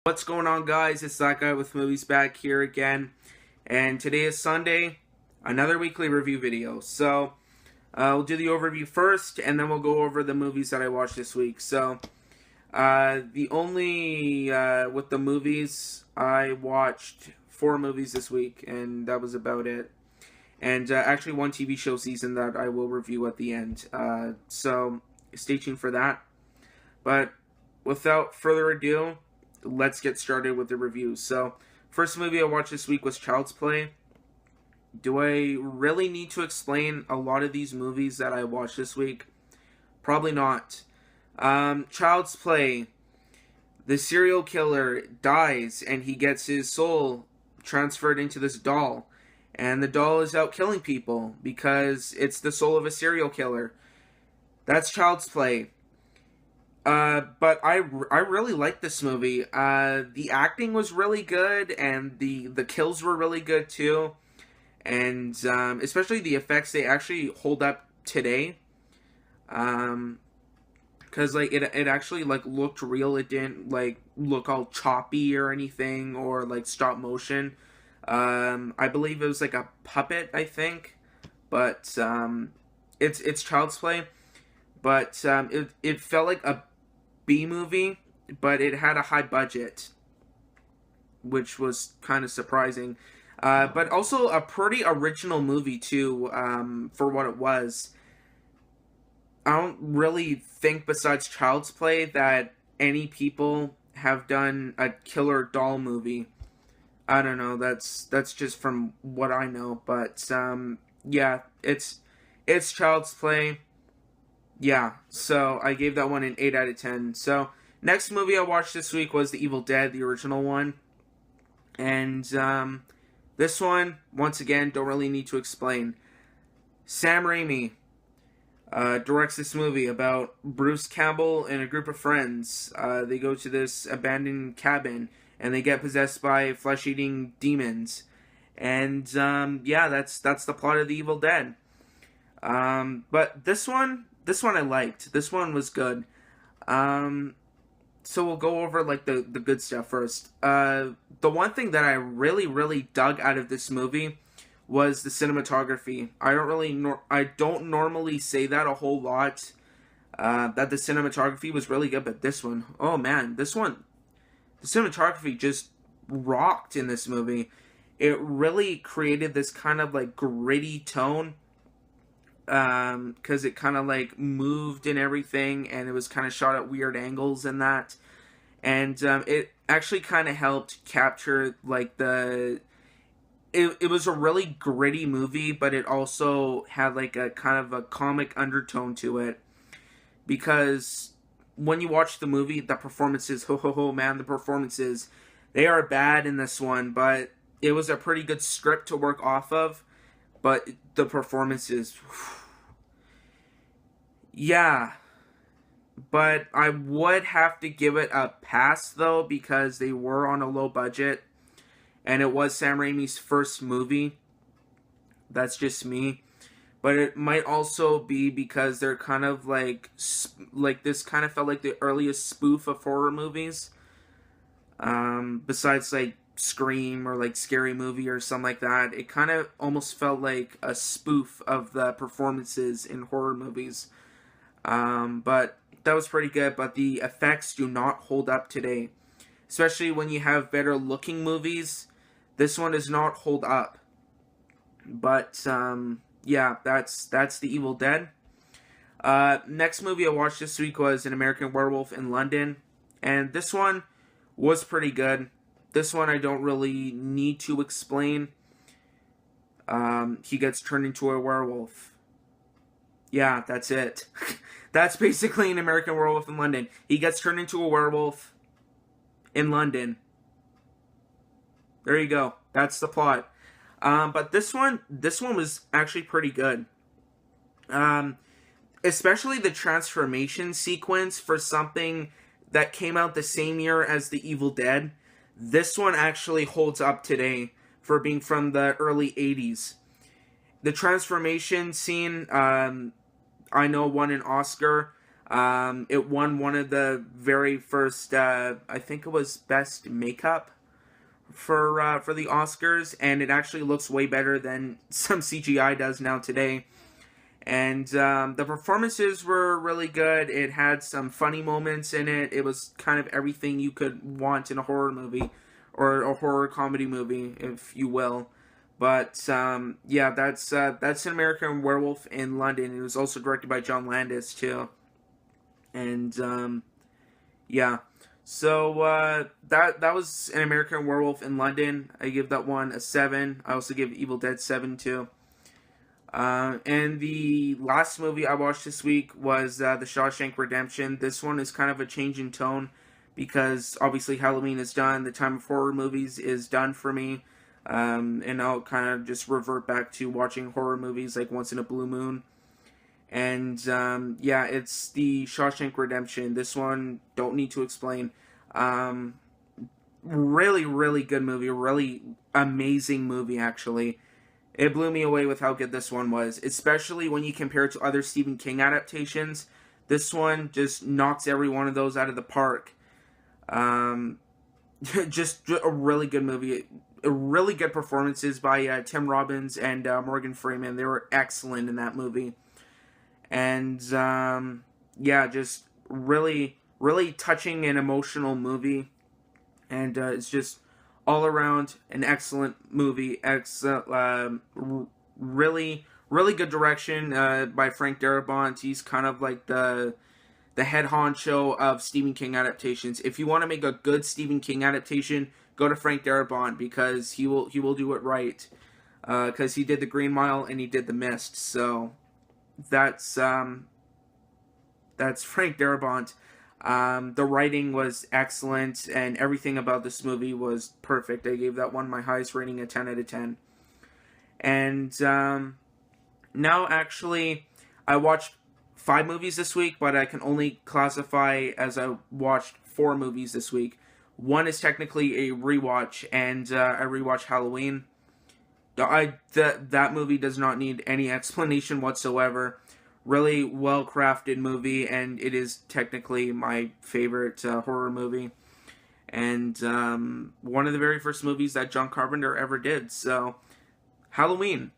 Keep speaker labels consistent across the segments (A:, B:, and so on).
A: What's going on, guys? It's that guy with movies back here again, and today is Sunday, another weekly review video. So we'll do the overview first, and then we'll go over the movies that I watched this week. So the only with the movies, I watched 4 movies this week, and that was about it. And actually, one TV show season that I will review at the end. So stay tuned for that. But without further ado, let's get started with the review. So, first movie I watched this week was Child's Play. Do I really need to explain a lot of these movies that I watched this week? Probably not. Child's Play. The serial killer dies and he gets his soul transferred into this doll. And the doll is out killing people because it's the soul of a serial killer. That's Child's Play. But I really liked this movie. The acting was really good, and the kills were really good too, and especially the effects, they actually hold up today. Because like it actually like looked real. It didn't like look all choppy or anything, or like stop motion. I believe it was like a puppet, I think, but it's Child's Play. But it felt like a B movie, but it had a high budget, which was kind of surprising. But also a pretty original movie too, for what it was. I don't really think, besides Child's Play, that any people have done a killer doll movie. I don't know. That's just from what I know, but yeah, it's Child's Play. Yeah, so I gave that one an 8 out of 10. So, next movie I watched this week was The Evil Dead, the original one. And this one, once again, don't really need to explain. Sam Raimi directs this movie about Bruce Campbell and a group of friends. They go to this abandoned cabin, and they get possessed by flesh-eating demons. And yeah, that's the plot of The Evil Dead. But this one I liked. This one was good. So we'll go over like the good stuff first. The one thing that I really dug out of this movie was the cinematography. I don't normally say that a whole lot. That the cinematography was really good, but this one, oh man, the cinematography just rocked in this movie. It really created this kind of like gritty tone, because it kind of like moved and everything, and it was kind of shot at weird angles and that, and it actually kind of helped capture like it was a really gritty movie, but it also had like a kind of a comic undertone to it, because when you watch the movie, the performances, man, the performances, they are bad in this one, but it was a pretty good script to work off of. But the performances, yeah. But I would have to give it a pass, though, because they were on a low budget. And it was Sam Raimi's first movie. That's just me. But it might also be because they're kind of like this kind of felt like the earliest spoof of horror movies. Besides like Scream or like Scary Movie or something like that, it kind of almost felt like a spoof of the performances in horror movies. But that was pretty good, but the effects do not hold up today, especially when you have better looking movies. This one does not hold up. But yeah, that's The Evil Dead. Next movie I watched this week was An American Werewolf in London, and this one was pretty good. This one I don't really need to explain. He gets turned into a werewolf. Yeah, that's it. That's basically An American Werewolf in London. He gets turned into a werewolf in London. There you go. That's the plot. But this one was actually pretty good. Especially the transformation sequence for something that came out the same year as The Evil Dead. This one actually holds up today for being from the early 80s. The transformation scene, I know, won an Oscar. It won one of the very first, I think it was Best Makeup for the Oscars, and it actually looks way better than some CGI does now today. And the performances were really good. It had some funny moments in it. It was kind of everything you could want in a horror movie, or a horror comedy movie, if you will. But yeah, that's an American Werewolf in London. It was also directed by John Landis too. And yeah, so that was an American Werewolf in London. I give that one a 7. I also give Evil Dead 7 too. And the last movie I watched this week was The Shawshank Redemption. This one is kind of a change in tone because obviously Halloween is done. The time of horror movies is done for me. And I'll kind of just revert back to watching horror movies like once in a blue moon. And yeah, it's The Shawshank Redemption. This one, don't need to explain. Really, really good movie. Really amazing movie, actually. It blew me away with how good this one was, especially when you compare it to other Stephen King adaptations. This one just knocks every one of those out of the park. Just a really good movie. Really good performances by Tim Robbins and Morgan Freeman. They were excellent in that movie. And yeah, just really, really touching and emotional movie. And it's just all around an excellent movie. Really, really good direction by Frank Darabont. He's kind of like the head honcho of Stephen King adaptations. If you want to make a good Stephen King adaptation, go to Frank Darabont because he will do it right. Because he did The Green Mile and he did The Mist. So that's Frank Darabont. The writing was excellent, and everything about this movie was perfect. I gave that one my highest rating, a 10 out of 10. And now, actually, I watched 5 movies this week, but I can only classify as I watched 4 movies this week. One is technically a rewatch, and I rewatched Halloween. That movie does not need any explanation whatsoever. Really well-crafted movie, and it is technically my favorite horror movie. And one of the very first movies that John Carpenter ever did. So, Halloween.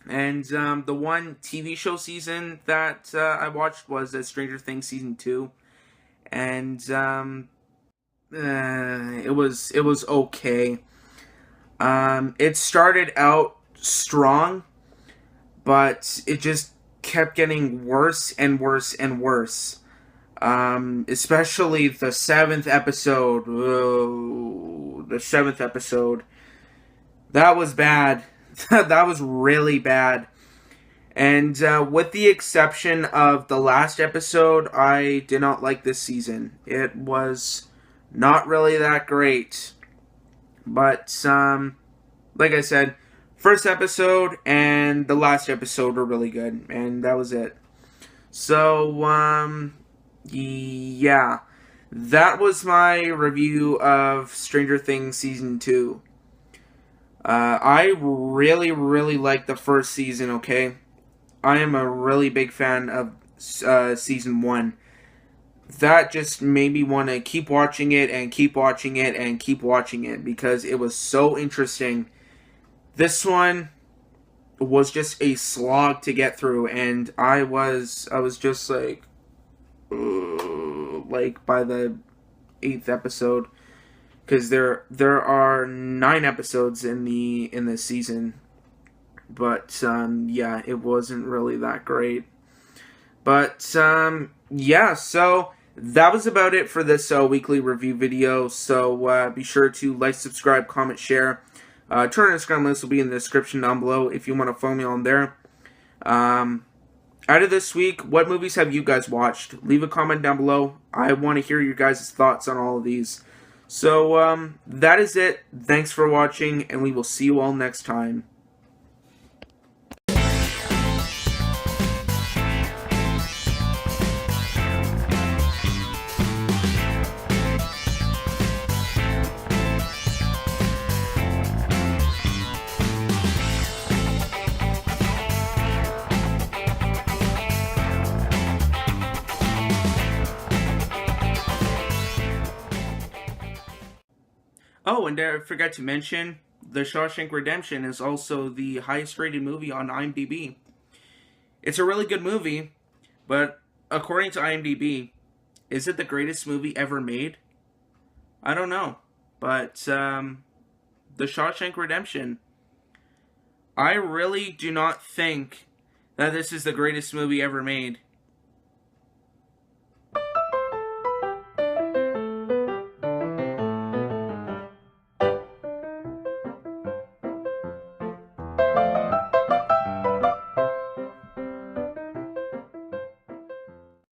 A: And the one TV show season that I watched was Stranger Things Season 2. And it was okay. It started out strong, but it just kept getting worse and worse and worse. Especially the 7th episode. Oh, the 7th episode. That was bad. That was really bad. And with the exception of the last episode, I did not like this season. It was not really that great. But, like I said, first episode and the last episode were really good, and that was it. So, yeah, that was my review of Stranger Things Season 2. I really, really liked the first season, okay? I am a really big fan of Season 1. That just made me want to keep watching it and keep watching it and keep watching it because it was so interesting. This one was just a slog to get through, and I was just like by the 8th episode, because there are 9 episodes in this season, but yeah, it wasn't really that great. But yeah, so that was about it for this weekly review video. So be sure to like, subscribe, comment, share. Twitter and Instagram links will be in the description down below if you want to follow me on there. Out of this week, what movies have you guys watched? Leave a comment down below. I want to hear your guys' thoughts on all of these. So that is it. Thanks for watching, and we will see you all next time. Oh, and I forgot to mention, The Shawshank Redemption is also the highest rated movie on IMDb. It's a really good movie, but according to IMDb, is it the greatest movie ever made? I don't know. But The Shawshank Redemption, I really do not think that this is the greatest movie ever made.